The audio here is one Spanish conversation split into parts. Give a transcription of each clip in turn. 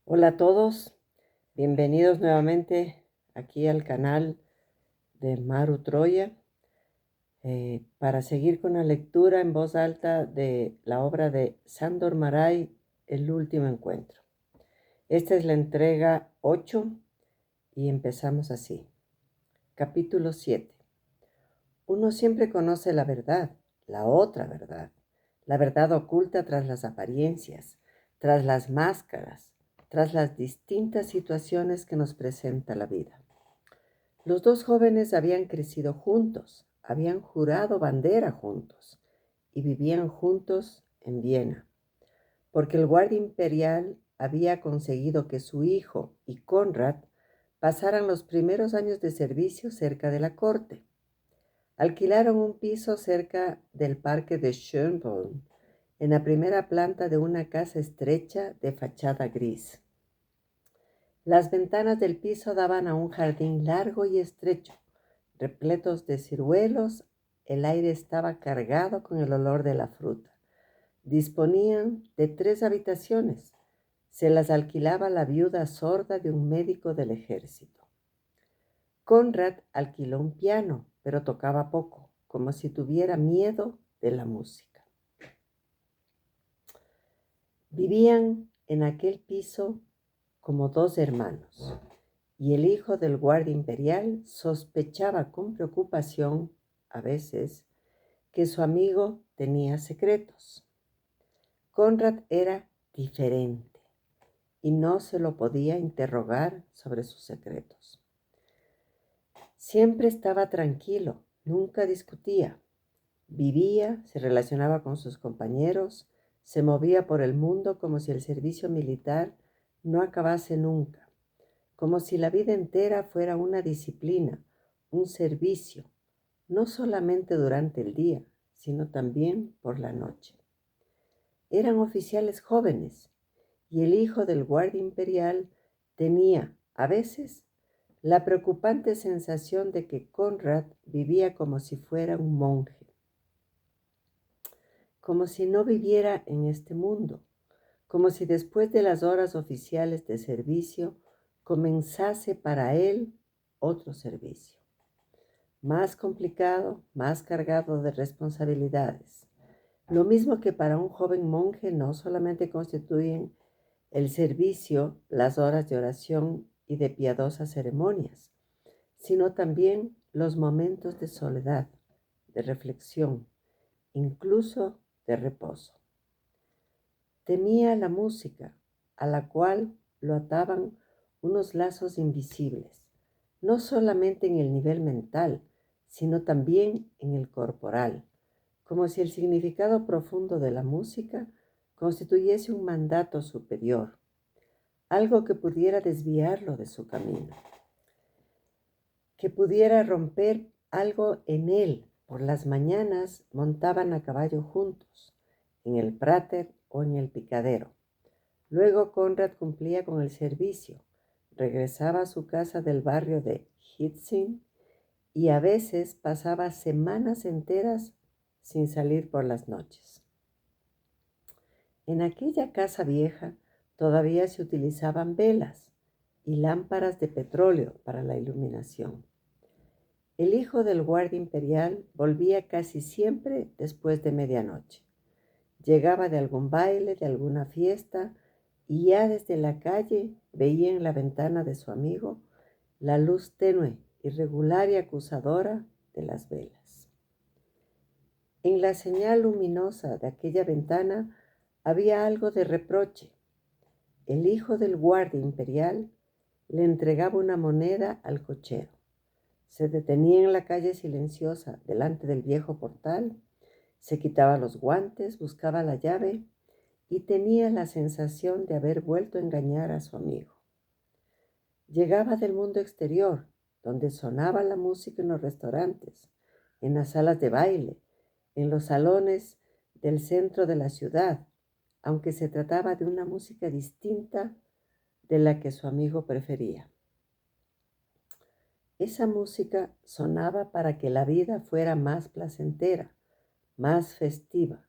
Hola a todos, bienvenidos nuevamente aquí al canal de Maru Troya para seguir con la lectura en voz alta de la obra de Sándor Márai, El último encuentro. Esta es la entrega 8 y empezamos así. Capítulo 7. Uno siempre conoce la verdad, la otra verdad, la verdad oculta tras las apariencias, tras las máscaras, tras las distintas situaciones que nos presenta la vida. Los dos jóvenes habían crecido juntos, habían jurado bandera juntos y vivían juntos en Viena, porque el guardia imperial había conseguido que su hijo y Conrad pasaran los primeros años de servicio cerca de la corte. Alquilaron un piso cerca del parque de Schönbrunn, en la primera planta de una casa estrecha de fachada gris. Las ventanas del piso daban a un jardín largo y estrecho, repletos de ciruelos. El aire estaba cargado con el olor de la fruta. Disponían de 3 habitaciones. Se las alquilaba la viuda sorda de un médico del ejército. Conrad alquiló un piano, pero tocaba poco, como si tuviera miedo de la música. Vivían en aquel piso como 2 hermanos, y el hijo del guardia imperial sospechaba con preocupación, a veces, que su amigo tenía secretos. Conrad era diferente y no se lo podía interrogar sobre sus secretos. Siempre estaba tranquilo, nunca discutía. Vivía, se relacionaba con sus compañeros, se movía por el mundo como si el servicio militar no acabase nunca, como si la vida entera fuera una disciplina, un servicio, no solamente durante el día, sino también por la noche. Eran oficiales jóvenes y el hijo del guardia imperial tenía, a veces, la preocupante sensación de que Conrad vivía como si fuera un monje, como si no viviera en este mundo, como si después de las horas oficiales de servicio comenzase para él otro servicio, más complicado, más cargado de responsabilidades. Lo mismo que para un joven monje no solamente constituyen el servicio, las horas de oración y de piadosas ceremonias, sino también los momentos de soledad, de reflexión, incluso de reposo. Temía la música, a la cual lo ataban unos lazos invisibles, no solamente en el nivel mental, sino también en el corporal, como si el significado profundo de la música constituyese un mandato superior, algo que pudiera desviarlo de su camino, que pudiera romper algo en él. Por las mañanas montaban a caballo juntos, en el Prater o en el picadero. Luego Conrad cumplía con el servicio, regresaba a su casa del barrio de Hietzing y a veces pasaba semanas enteras sin salir por las noches. En aquella casa vieja todavía se utilizaban velas y lámparas de petróleo para la iluminación. El hijo del guardia imperial volvía casi siempre después de medianoche. Llegaba de algún baile, de alguna fiesta, y ya desde la calle veía en la ventana de su amigo la luz tenue, irregular y acusadora de las velas. En la señal luminosa de aquella ventana había algo de reproche. El hijo del guardia imperial le entregaba una moneda al cochero. Se detenía en la calle silenciosa delante del viejo portal, se quitaba los guantes, buscaba la llave y tenía la sensación de haber vuelto a engañar a su amigo. Llegaba del mundo exterior, donde sonaba la música en los restaurantes, en las salas de baile, en los salones del centro de la ciudad, aunque se trataba de una música distinta de la que su amigo prefería. Esa música sonaba para que la vida fuera más placentera, más festiva,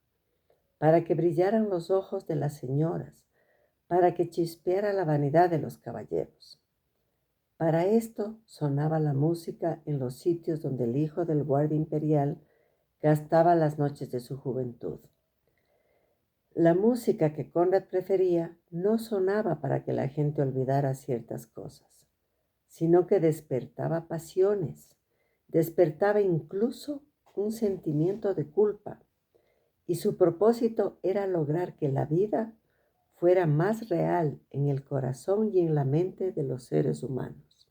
para que brillaran los ojos de las señoras, para que chispeara la vanidad de los caballeros. Para esto sonaba la música en los sitios donde el hijo del guardia imperial gastaba las noches de su juventud. La música que Conrad prefería no sonaba para que la gente olvidara ciertas cosas, sino que despertaba pasiones, despertaba incluso un sentimiento de culpa, y su propósito era lograr que la vida fuera más real en el corazón y en la mente de los seres humanos.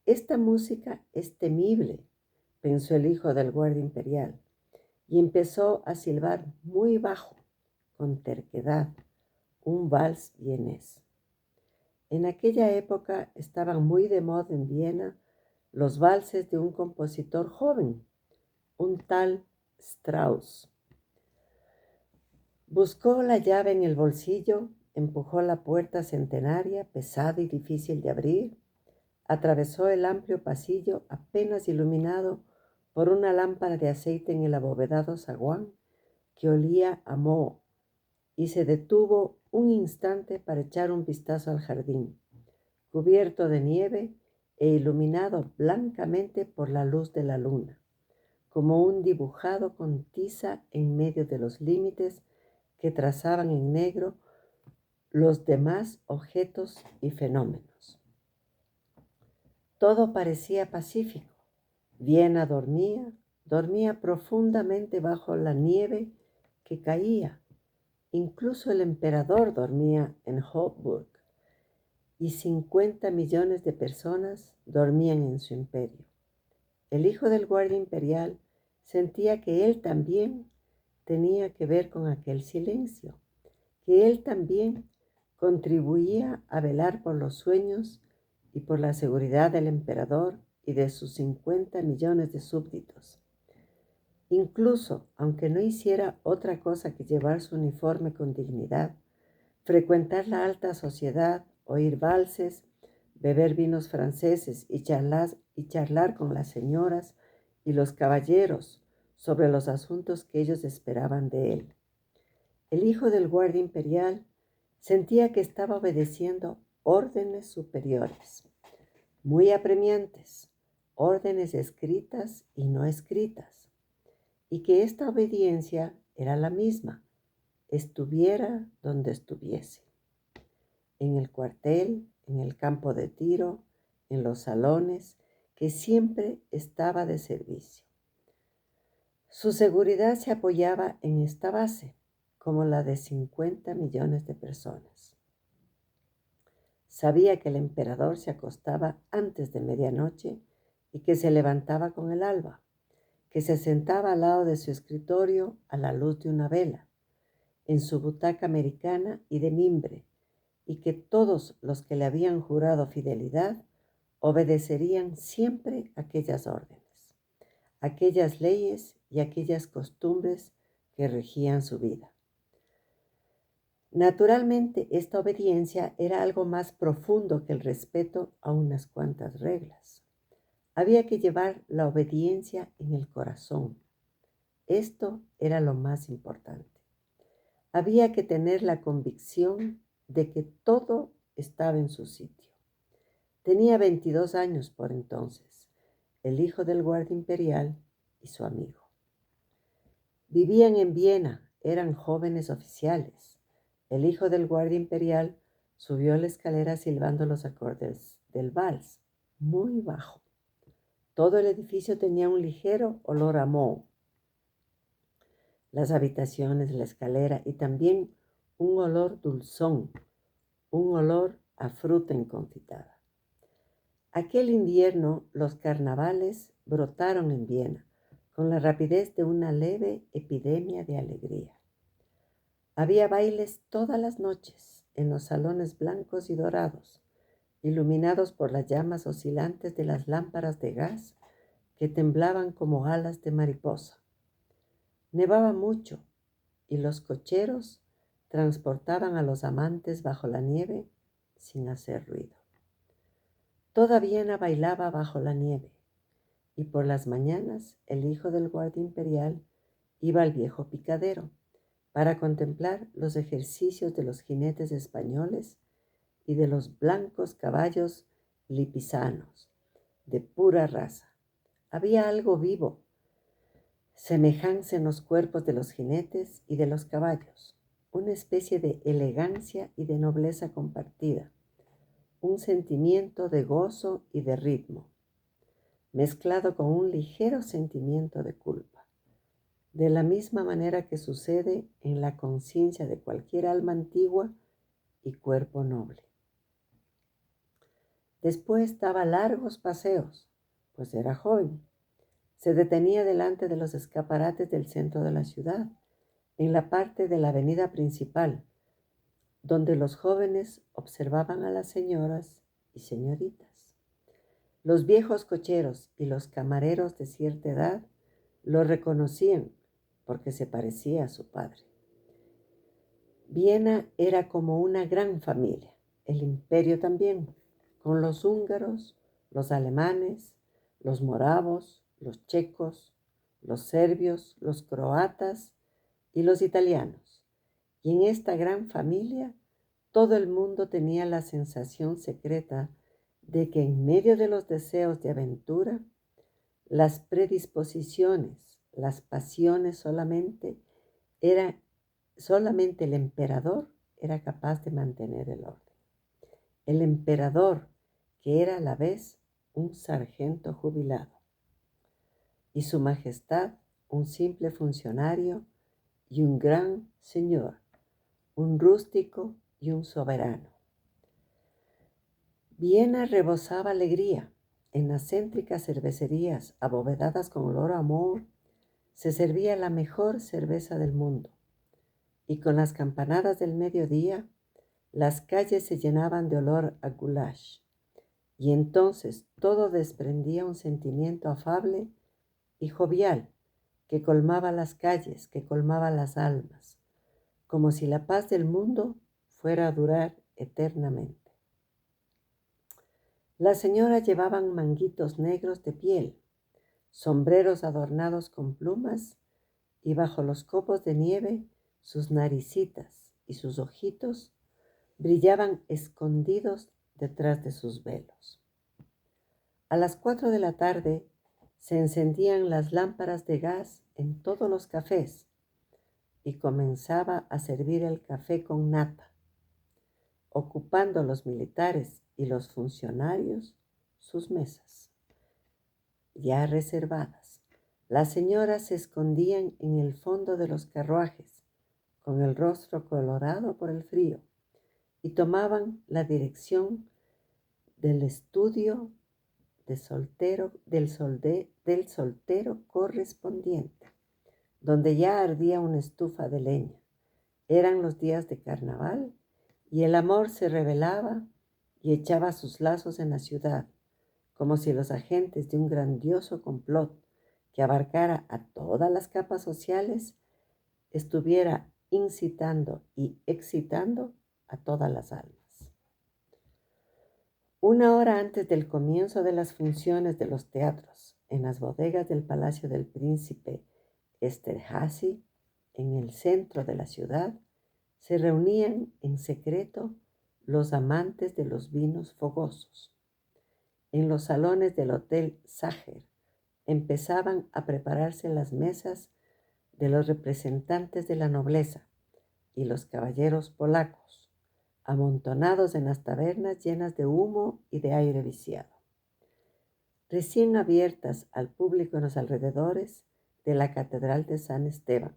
Esta música es temible, pensó el hijo del guardia imperial, y empezó a silbar muy bajo, con terquedad, un vals vienés. En aquella época estaban muy de moda en Viena los valses de un compositor joven, un tal Strauss. Buscó la llave en el bolsillo, empujó la puerta centenaria, pesada y difícil de abrir, atravesó el amplio pasillo apenas iluminado por una lámpara de aceite en el abovedado zaguán que olía a moho, y se detuvo un instante para echar un vistazo al jardín, cubierto de nieve e iluminado blancamente por la luz de la luna, como un dibujado con tiza en medio de los límites que trazaban en negro los demás objetos y fenómenos. Todo parecía pacífico. Viena dormía profundamente bajo la nieve que caía. Incluso el emperador dormía en Hofburg, y 50 millones de personas dormían en su imperio. El hijo del guardia imperial sentía que él también tenía que ver con aquel silencio, que él también contribuía a velar por los sueños y por la seguridad del emperador y de sus 50 millones de súbditos. Incluso, aunque no hiciera otra cosa que llevar su uniforme con dignidad, frecuentar la alta sociedad, oír valses, beber vinos franceses y charlar con las señoras y los caballeros sobre los asuntos que ellos esperaban de él. El hijo del guardia imperial sentía que estaba obedeciendo órdenes superiores, muy apremiantes, órdenes escritas y no escritas, y que esta obediencia era la misma, estuviera donde estuviese, en el cuartel, en el campo de tiro, en los salones, que siempre estaba de servicio. Su seguridad se apoyaba en esta base, como la de 50 millones de personas. Sabía que el emperador se acostaba antes de medianoche y que se levantaba con el alba, que se sentaba al lado de su escritorio a la luz de una vela, en su butaca americana y de mimbre, y que todos los que le habían jurado fidelidad obedecerían siempre aquellas órdenes, aquellas leyes y aquellas costumbres que regían su vida. Naturalmente, esta obediencia era algo más profundo que el respeto a unas cuantas reglas. Había que llevar la obediencia en el corazón. Esto era lo más importante. Había que tener la convicción de que todo estaba en su sitio. Tenía 22 años por entonces, el hijo del guardia imperial y su amigo. Vivían en Viena, eran jóvenes oficiales. El hijo del guardia imperial subió la escalera silbando los acordes del vals, muy bajo. Todo el edificio tenía un ligero olor a moho. Las habitaciones, la escalera y también un olor dulzón, un olor a fruta enconfitada. Aquel invierno los carnavales brotaron en Viena con la rapidez de una leve epidemia de alegría. Había bailes todas las noches en los salones blancos y dorados, iluminados por las llamas oscilantes de las lámparas de gas que temblaban como alas de mariposa. Nevaba mucho y los cocheros transportaban a los amantes bajo la nieve sin hacer ruido. Toda Viena bailaba bajo la nieve, y por las mañanas el hijo del guardia imperial iba al viejo picadero, para contemplar los ejercicios de los jinetes españoles y de los blancos caballos lipizanos, de pura raza. Había algo vivo, semejante en los cuerpos de los jinetes y de los caballos, una especie de elegancia y de nobleza compartida, un sentimiento de gozo y de ritmo, mezclado con un ligero sentimiento de culpa, de la misma manera que sucede en la conciencia de cualquier alma antigua y cuerpo noble. Después daba largos paseos, pues era joven. Se detenía delante de los escaparates del centro de la ciudad, en la parte de la avenida principal, donde los jóvenes observaban a las señoras y señoritas. Los viejos cocheros y los camareros de cierta edad lo reconocían porque se parecía a su padre. Viena era como una gran familia, el imperio también, con los húngaros, los alemanes, los moravos, los checos, los serbios, los croatas y los italianos. Y en esta gran familia todo el mundo tenía la sensación secreta de que en medio de los deseos de aventura, las predisposiciones, las pasiones solamente el emperador era capaz de mantener el orden. El emperador, que era a la vez un sargento jubilado, y su majestad un simple funcionario y un gran señor, un rústico y un soberano. Viena rebosaba alegría. En las céntricas cervecerías abovedadas con olor a amor se servía la mejor cerveza del mundo, y con las campanadas del mediodía las calles se llenaban de olor a goulash, y entonces todo desprendía un sentimiento afable y jovial que colmaba las calles, que colmaba las almas, como si la paz del mundo fuera a durar eternamente. Las señoras llevaban manguitos negros de piel, sombreros adornados con plumas, y bajo los copos de nieve sus naricitas y sus ojitos brillaban escondidos detrás de sus velos. A las 4 de la tarde se encendían las lámparas de gas en todos los cafés y comenzaba a servir el café con nata, ocupando los militares y los funcionarios sus mesas, ya reservadas. Las señoras se escondían en el fondo de los carruajes, con el rostro colorado por el frío, y tomaban la dirección del estudio del soltero correspondiente, donde ya ardía una estufa de leña. Eran los días de carnaval y el amor se revelaba y echaba sus lazos en la ciudad, como si los agentes de un grandioso complot que abarcara a todas las capas sociales estuviera incitando y excitando a todas las almas. Una hora antes del comienzo de las funciones de los teatros, en las bodegas del Palacio del Príncipe Esterházy, en el centro de la ciudad, se reunían en secreto los amantes de los vinos fogosos. En los salones del Hotel Sacher empezaban a prepararse las mesas de los representantes de la nobleza y los caballeros polacos, amontonados en las tabernas llenas de humo y de aire viciado, recién abiertas al público en los alrededores de la Catedral de San Esteban.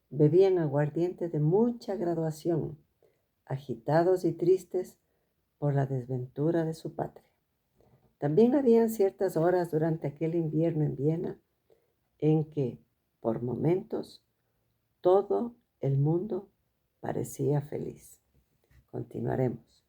Bebían aguardiente de mucha graduación, agitados y tristes por la desventura de su patria. También habían ciertas horas durante aquel invierno en Viena en que, por momentos, todo el mundo parecía feliz. Continuaremos.